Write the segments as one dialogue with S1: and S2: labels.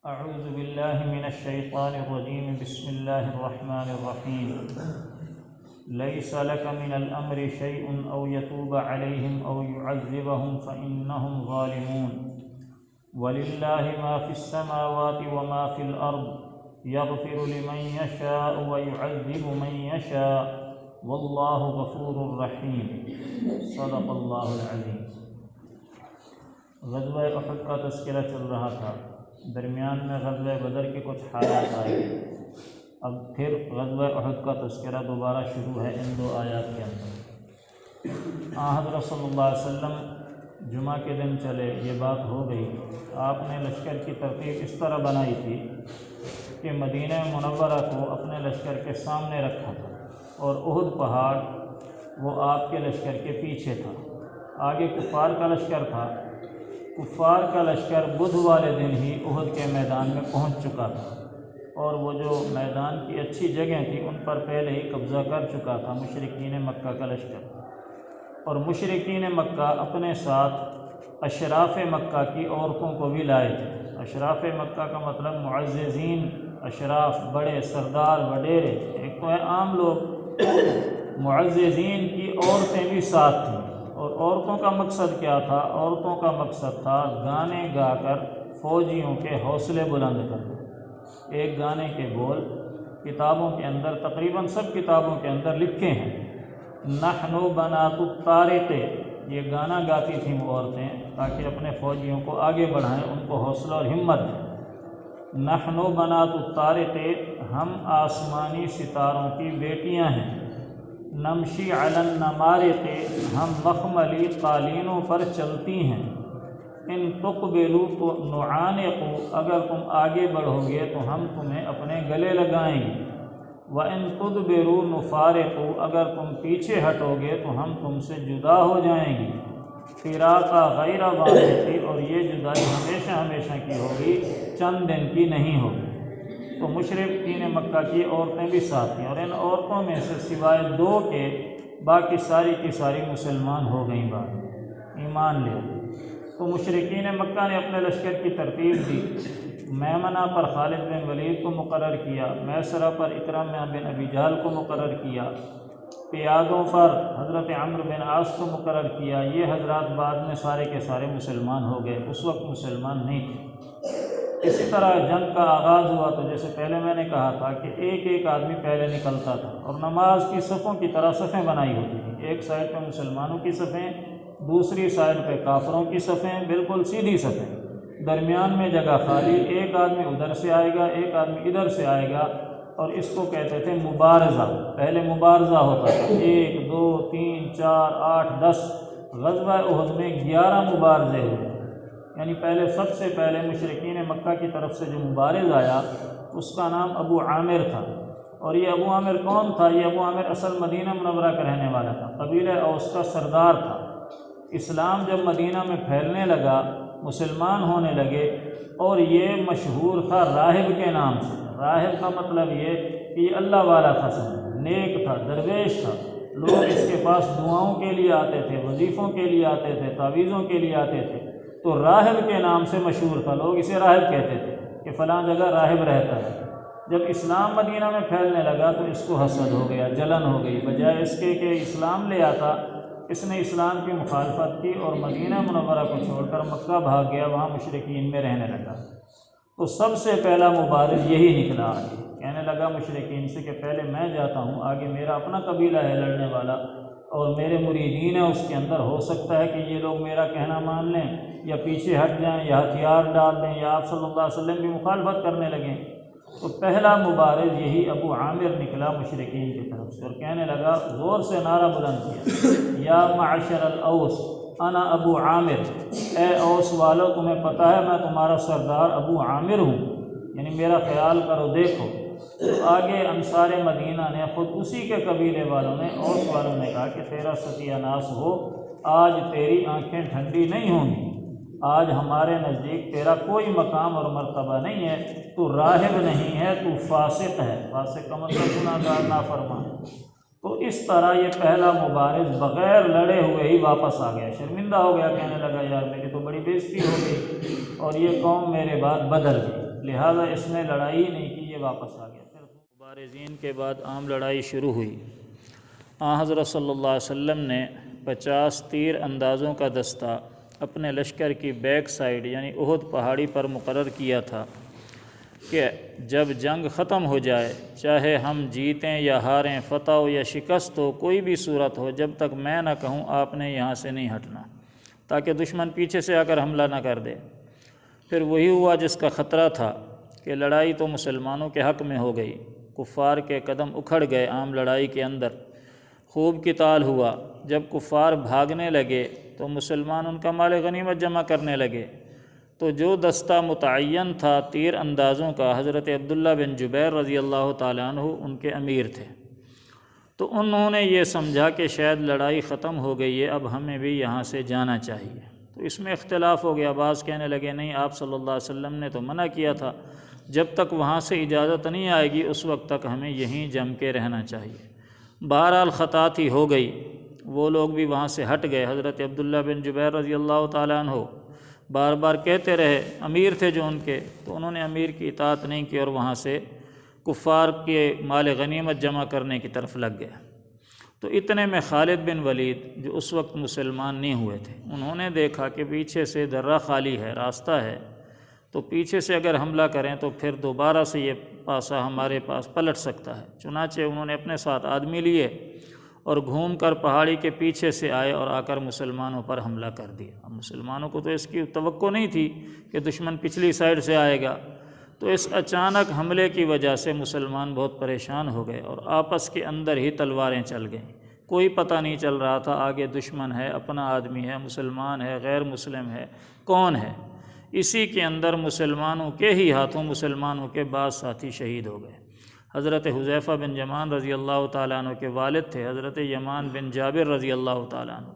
S1: اعوذ باللہ من الشیطان الرجیم بسم اللہ الرحمن الرحیم لیس لک من الامر شیء او یتوب علیہم او یعذبہم فإنہم ظالمون وللہ ما فی السماوات وما فی الارض یغفر لمن یشاء ویعذب من یشاء واللہ غفور رحیم صدق اللہ العظیم۔ غزوہ احد کا تذکرہ چل رہا تھا، درمیان میں غزوہ بدر کے کچھ حالات آئے، اب پھر غزوہ احد کا تذکرہ دوبارہ شروع ہے ان دو آیات کے اندر۔ حضرت صلی اللہ علیہ وسلم جمعہ کے دن چلے، یہ بات ہو گئی۔ آپ نے لشکر کی ترتیب اس طرح بنائی تھی کہ مدینہ منورہ کو اپنے لشکر کے سامنے رکھا تھا اور احد پہاڑ وہ آپ کے لشکر کے پیچھے تھا، آگے کفار کا لشکر تھا۔ کفار کا لشکر بدھ والے دن ہی احد کے میدان میں پہنچ چکا تھا اور وہ جو میدان کی اچھی جگہیں تھیں ان پر پہلے ہی قبضہ کر چکا تھا مشرکین مکہ کا لشکر۔ اور مشرکین مکہ اپنے ساتھ اشراف مکہ کی عورتوں کو بھی لائے تھے۔ اشراف مکہ کا مطلب معززین، اشراف بڑے سردار وڈیرے، ایک تو ہے عام لوگ، معززین کی عورتیں بھی ساتھ تھیں۔ اور عورتوں کا مقصد کیا تھا؟ عورتوں کا مقصد تھا گانے گا کر فوجیوں کے حوصلے بلند کرنا۔ ایک گانے کے بول کتابوں کے اندر، تقریباً سب کتابوں کے اندر لکھے ہیں، نحن بنات الطارق، یہ گانا گاتی تھیں وہ عورتیں تاکہ اپنے فوجیوں کو آگے بڑھائیں، ان کو حوصلہ اور ہمت دیں۔ نحن بنات الطارق، ہم آسمانی ستاروں کی بیٹیاں ہیں۔ نمشی علی النمارق، ہم مخملی قالینوں پر چلتی ہیں۔ ان تقبلوا تو نعانق، اگر تم آگے بڑھو گے تو ہم تمہیں اپنے گلے لگائیں گے۔ وَإِن تُدْبِرُوا نُفَارِقُ، اگر تم پیچھے ہٹو گے تو ہم تم سے جدا ہو جائیں گے۔ فراق غیر باقی، اور یہ جدائی ہمیشہ ہمیشہ کی ہوگی، چند دن کی نہیں ہوگی۔ تو مشرکین مکہ کی عورتیں بھی ساتھ تھیں، اور ان عورتوں میں سے سوائے دو کے باقی ساری کی ساری مسلمان ہو گئیں، بعد ایمان لے۔ تو مشرکین مکہ نے اپنے لشکر کی ترتیب دی۔ میمنہ پر خالد بن ولید کو مقرر کیا، میسرہ پر اکرمہ بن ابی جہل کو مقرر کیا، پیادوں پر حضرت عمرو بن عاص کو مقرر کیا۔ یہ حضرات بعد میں سارے کے سارے مسلمان ہو گئے، اس وقت مسلمان نہیں تھے۔ اسی طرح جنگ کا آغاز ہوا تو جیسے پہلے میں نے کہا تھا کہ ایک ایک آدمی پہلے نکلتا تھا اور نماز کی صفوں کی طرح صفیں بنائی ہوتی تھیں، ایک سائڈ پہ مسلمانوں کی صفیں، دوسری سائڈ پہ کافروں کی صفیں، بالکل سیدھی صفیں، درمیان میں جگہ خالی، ایک آدمی ادھر سے آئے گا، ایک آدمی ادھر سے آئے گا، اور اس کو کہتے تھے مبارزہ۔ پہلے مبارزہ ہوتا تھا، 1 2 3 4 8 10، غزوہ احد میں 11 مبارزے ہوئے، یعنی پہلے سب سے پہلے مشرکین مکہ کی طرف سے جو مبارز آیا اس کا نام ابو عامر تھا۔ اور یہ ابو عامر کون تھا؟ یہ ابو عامر اصل مدینہ منورہ کا رہنے والا تھا، قبیلہ اوس کا سردار تھا۔ اسلام جب مدینہ میں پھیلنے لگا، مسلمان ہونے لگے، اور یہ مشہور تھا راہب کے نام سے۔ راہب کا مطلب یہ کہ یہ اللہ والا تھا، نیک تھا، درویش تھا، لوگ اس کے پاس دعاؤں کے لیے آتے تھے، وظیفوں کے لیے آتے تھے، تعویذوں کے لیے آتے تھے، تو راہب کے نام سے مشہور تھا، لوگ اسے راہب کہتے تھے کہ فلاں جگہ راہب رہتا ہے۔ جب اسلام مدینہ میں پھیلنے لگا تو اس کو حسد ہو گیا، جلن ہو گئی، بجائے اس کے کہ اسلام لے آتا، اس نے اسلام کی مخالفت کی اور مدینہ منورہ کو چھوڑ کر مکہ بھاگ گیا، وہاں مشرکین میں رہنے لگا۔ تو سب سے پہلا مبارز یہی نکلا آگے، کہنے لگا مشرکین سے کہ پہلے میں جاتا ہوں، آگے میرا اپنا قبیلہ ہے لڑنے والا اور میرے مریدین ہیں، اس کے اندر ہو سکتا ہے کہ یہ لوگ میرا کہنا مان لیں یا پیچھے ہٹ جائیں یا ہتھیار ڈال دیں یا آپ صلی اللہ علیہ وسلم کی مخالفت کرنے لگیں۔ تو پہلا مبارز یہی ابو عامر نکلا مشرکین کی طرف سے، اور کہنے لگا، زور سے نعرہ بلند کیا، یا معشر الاوس انا ابو عامر، اے اوس والو تمہیں پتہ ہے میں تمہارا سردار ابو عامر ہوں، یعنی میرا خیال کرو، دیکھو۔ تو آگے انصار مدینہ نے، خود اسی کے قبیلے والوں نے، اوس والوں نے کہا کہ تیرا ستیہ ناس ہو، آج تیری آنکھیں ٹھنڈی نہیں ہوں گی، آج ہمارے نزدیک تیرا کوئی مقام اور مرتبہ نہیں ہے، تو راہب نہیں ہے، تو فاسق ہے۔ فاسق کا مطلب گناہگار، نافرمان۔ تو اس طرح یہ پہلا مبارز بغیر لڑے ہوئے ہی واپس آ گیا، شرمندہ ہو گیا، کہنے لگا یار میری تو بڑی بے عزتی ہو گئی اور یہ قوم میرے بعد بدل گئی۔ لہٰذا اس نے لڑائی نہیں کی، یہ واپس آ گیا۔ پھر مبارزین کے بعد عام لڑائی شروع ہوئی۔ حضرت صلی اللہ علیہ وسلم نے 50 تیر اندازوں کا دستہ اپنے لشکر کی بیک سائیڈ یعنی احد پہاڑی پر مقرر کیا تھا کہ جب جنگ ختم ہو جائے، چاہے ہم جیتیں یا ہاریں، فتح ہو یا شکست ہو، کوئی بھی صورت ہو، جب تک میں نہ کہوں آپ نے یہاں سے نہیں ہٹنا، تاکہ دشمن پیچھے سے آ کر حملہ نہ کر دے۔ پھر وہی ہوا جس کا خطرہ تھا کہ لڑائی تو مسلمانوں کے حق میں ہو گئی، کفار کے قدم اکھڑ گئے عام لڑائی کے اندر، خوب قتال ہوا۔ جب کفار بھاگنے لگے تو مسلمان ان کا مال غنیمت جمع کرنے لگے، تو جو دستہ متعین تھا تیر اندازوں کا، حضرت عبداللہ بن جبیر رضی اللہ تعالیٰ عنہ ان کے امیر تھے، تو انہوں نے یہ سمجھا کہ شاید لڑائی ختم ہو گئی ہے، اب ہمیں بھی یہاں سے جانا چاہیے۔ تو اس میں اختلاف ہو گیا، بعض کہنے لگے نہیں، آپ صلی اللہ علیہ وسلم نے تو منع کیا تھا، جب تک وہاں سے اجازت نہیں آئے گی اس وقت تک ہمیں یہیں جم کے رہنا چاہیے۔ بہرحال خطا تھی، ہو گئی، وہ لوگ بھی وہاں سے ہٹ گئے۔ حضرت عبداللہ بن جبیر رضی اللہ تعالیٰ عنہ بار بار کہتے رہے، امیر تھے جو ان کے، تو انہوں نے امیر کی اطاعت نہیں کی اور وہاں سے کفار کے مال غنیمت جمع کرنے کی طرف لگ گئے۔ تو اتنے میں خالد بن ولید جو اس وقت مسلمان نہیں ہوئے تھے، انہوں نے دیکھا کہ پیچھے سے درہ خالی ہے، راستہ ہے، تو پیچھے سے اگر حملہ کریں تو پھر دوبارہ سے یہ پاسا ہمارے پاس پلٹ سکتا ہے۔ چنانچہ انہوں نے اپنے ساتھ آدمی لیے اور گھوم کر پہاڑی کے پیچھے سے آئے اور آ کر مسلمانوں پر حملہ کر دیا۔ اب مسلمانوں کو تو اس کی توقع نہیں تھی کہ دشمن پچھلی سائیڈ سے آئے گا، تو اس اچانک حملے کی وجہ سے مسلمان بہت پریشان ہو گئے اور آپس کے اندر ہی تلواریں چل گئیں، کوئی پتہ نہیں چل رہا تھا آگے دشمن ہے، اپنا آدمی ہے، مسلمان ہے، غیر مسلم ہے، کون ہے۔ اسی کے اندر مسلمانوں کے ہی ہاتھوں مسلمانوں کے بعض ساتھی شہید ہو گئے۔ حضرت حذیفہ بن یمان رضی اللہ تعالیٰ عنہ کے والد تھے، حضرت یمان بن جابر رضی اللہ تعالیٰ عنہ،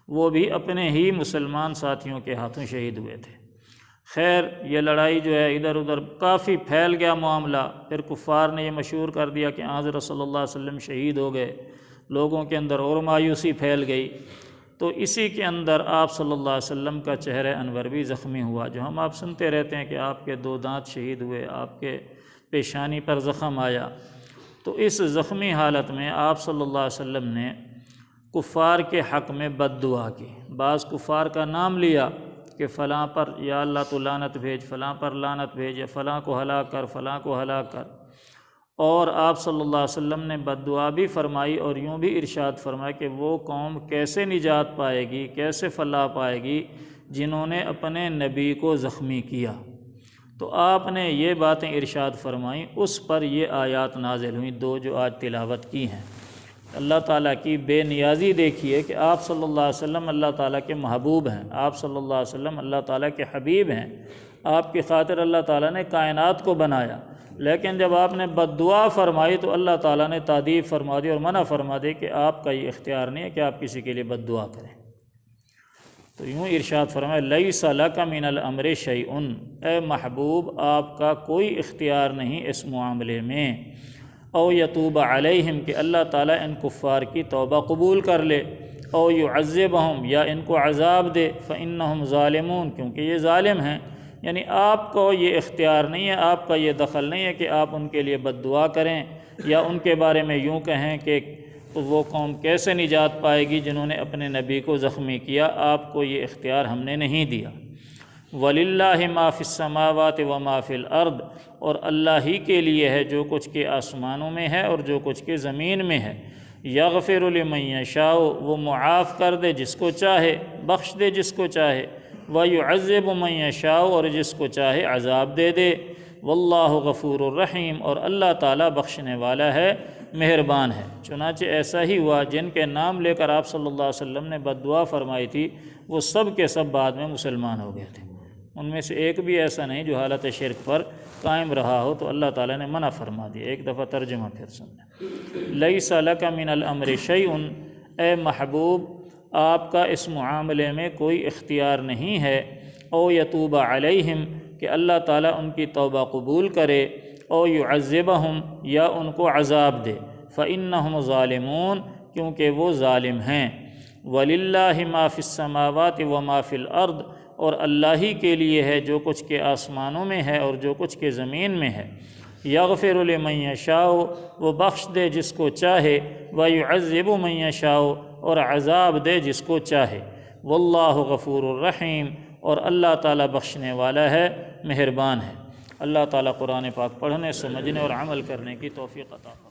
S1: وہ بھی اپنے ہی مسلمان ساتھیوں کے ہاتھوں شہید ہوئے تھے۔ خیر یہ لڑائی جو ہے ادھر ادھر کافی پھیل گیا معاملہ، پھر کفار نے یہ مشہور کر دیا کہ حضرت صلی اللہ علیہ وسلم شہید ہو گئے، لوگوں کے اندر اور مایوسی پھیل گئی۔ تو اسی کے اندر آپ صلی اللہ علیہ وسلم کا چہرہ انور بھی زخمی ہوا، جو ہم آپ سنتے رہتے ہیں کہ آپ کے 2 دانت شہید ہوئے، آپ کے پیشانی پر زخم آیا۔ تو اس زخمی حالت میں آپ صلی اللہ علیہ وسلم نے کفار کے حق میں بد دعا کی، بعض کفار کا نام لیا کہ فلاں پر یا اللہ تو لعنت بھیج، فلاں پر لعنت بھیج، یا فلاں کو ہلاک کر، فلاں کو ہلاک کر۔ اور آپ صلی اللہ علیہ وسلم نے بد دعا بھی فرمائی اور یوں بھی ارشاد فرمایا کہ وہ قوم کیسے نجات پائے گی، کیسے فلاح پائے گی جنہوں نے اپنے نبی کو زخمی کیا۔ تو آپ نے یہ باتیں ارشاد فرمائیں، اس پر یہ آیات نازل ہوئیں 2 جو آج تلاوت کی ہیں۔ اللہ تعالیٰ کی بے نیازی دیکھیے کہ آپ صلی اللہ علیہ وسلم اللہ تعالیٰ کے محبوب ہیں، آپ صلی اللہ علیہ وسلم اللہ تعالیٰ کے حبیب ہیں، آپ کی خاطر اللہ تعالیٰ نے کائنات کو بنایا، لیکن جب آپ نے بد دعا فرمائی تو اللہ تعالیٰ نے تادیب فرما دی اور منع فرما دی کہ آپ کا یہ اختیار نہیں ہے کہ آپ کسی کے لیے بد دعا کریں۔ تو یوں ارشاد فرمایا لیس لک من الامر شیء، اے محبوب آپ کا کوئی اختیار نہیں اس معاملے میں، او یتوب علیہم کہ اللہ تعالیٰ ان کفار کی توبہ قبول کر لے، او یعذبہم یا ان کو عذاب دے، فانہم ظالمون کیونکہ یہ ظالم ہیں۔ یعنی آپ کو یہ اختیار نہیں ہے، آپ کا یہ دخل نہیں ہے کہ آپ ان کے لیے بد دعا کریں یا ان کے بارے میں یوں کہیں کہ وہ قوم کیسے نجات پائے گی جنہوں نے اپنے نبی کو زخمی کیا، آپ کو یہ اختیار ہم نے نہیں دیا۔ وَلِلَّهِ مَا فِي السَّمَاوَاتِ وَمَا فِي الْأَرْضِ، اور اللہ ہی کے لیے ہے جو کچھ کے آسمانوں میں ہے اور جو کچھ کے زمین میں ہے۔ یغفر لمن یشاء، وہ معاف کر دے جس کو چاہے، بخش دے جس کو چاہے، وَيُعَذِّبُ مَن یشاء، اور جس کو چاہے عذاب دے دے۔ واللہ غفور الرحیم، اور اللہ تعالیٰ بخشنے والا ہے، مہربان ہے۔ چنانچہ ایسا ہی ہوا، جن کے نام لے کر آپ صلی اللہ علیہ وسلم نے بد دعا فرمائی تھی وہ سب کے سب بعد میں مسلمان ہو گئے تھے، ان میں سے ایک بھی ایسا نہیں جو حالت شرک پر قائم رہا ہو، تو اللہ تعالیٰ نے منع فرما دیا۔ ایک دفعہ ترجمہ پھر سنیں، لیس لک من الامر شیء، اے محبوب آپ کا اس معاملے میں کوئی اختیار نہیں ہے، او یتوب علیہم کہ اللہ تعالیٰ ان کی توبہ قبول کرے، او یعذبہم یا ان کو عذاب دے، فإنہم ظالمون کیونکہ وہ ظالم ہیں۔ وَلِلَّهِ مَا فِي السَّمَاوَاتِ وَمَا فِي الْأَرْضِ، اور اللہ ہی کے لیے ہے جو کچھ کے آسمانوں میں ہے اور جو کچھ کے زمین میں ہے۔ یغفر لمن یشاء، وہ بخش دے جس کو چاہے، ویعذب من یشاء، اور عذاب دے جس کو چاہے۔ واللہ غفور الرحیم، اور اللہ تعالیٰ بخشنے والا ہے، مہربان ہے۔ اللہ تعالیٰ قرآن پاک پڑھنے، سمجھنے اور عمل کرنے کی توفیق عطا فرمائے۔